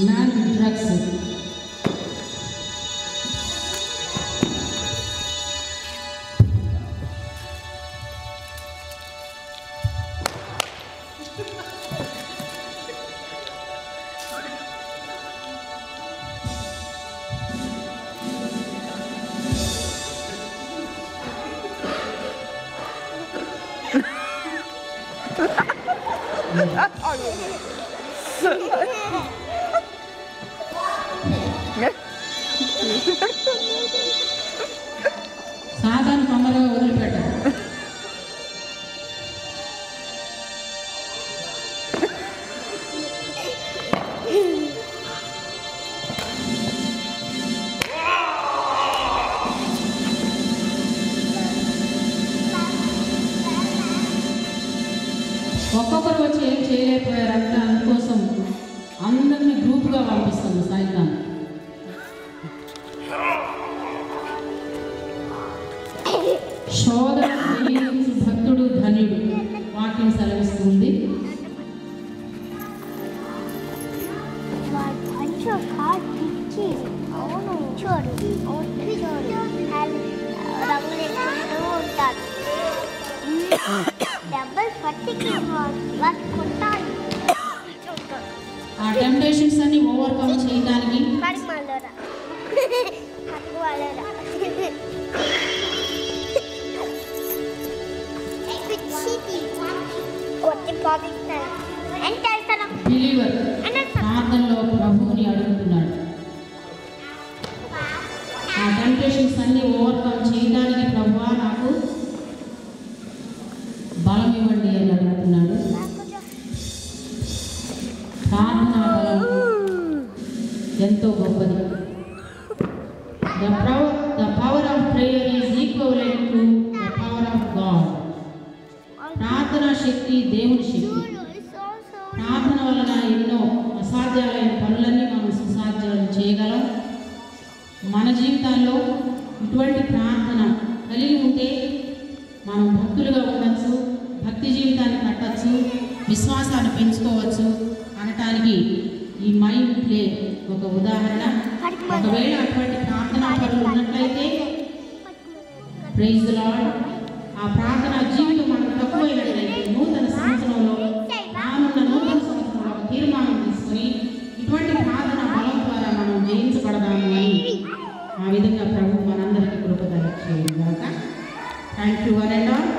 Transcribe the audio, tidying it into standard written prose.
Man with drugs. సాధారణ తొందరగా వదిలిపెట్టారు. ఒక్కొక్కరు వచ్చి ఏం చేయలేకపోయారంటే అందుకోసం అందరినీ గ్రూప్గా పంపిస్తుంది సాయంత్రం. శోధన భక్తుడు ధన్యుడు వాక్యం సెలవిస్తుంది. ఆ టెంప్టేషన్స్ అన్ని ఓవర్కమ్ చేయడానికి బిలీవర్ ప్రార్థనలో ప్రభువుని అడుగుతున్నాడు. ఆ టెంప్టేషన్స్ అన్ని ఓవర్కమ్ చేయడానికి ప్రభువా నాకు బలం ఇవ్వండి అని అడుగుతున్నాడు. ప్రార్థనా బలం ఎంతో గొప్పది. The power of prayer is equivalent to the power of God. ప్రార్థనా శక్తి దేవుని శక్తి. ప్రార్థన వలన ఎన్నో అసాధ్యాలైన పనులన్నీ మనం సుసాధ్యాలు చేయగలం. మన జీవితాల్లో ఇటువంటి ప్రార్థన కలిగి ఉంటే మనం భక్తులుగా ఉండొచ్చు, భక్తి జీవితాన్ని కట్టచ్చు, విశ్వాసాన్ని పెంచుకోవచ్చు అనటానికి ఈ మైండ్ ప్లే ఒక ఉదాహరణ. ఒకవేళ అటువంటి ప్రార్థనా పనులు ఉన్నట్లయితే ప్రైజ్ ది లార్డ్. ఆ ప్రార్థనా జీవితం మనకు తక్కువైనట్లయితే నూతన సంవత్సరంలో రానున్న నూతన సంవత్సరంలో ఒక తీర్మానం తీసుకుని ఇటువంటి ప్రార్థన బలం ద్వారా మనం జయించబడదాము అని ఆ విధంగా ప్రభు మనందరికీ కృప దయచేయను గాక. Thank you one and all.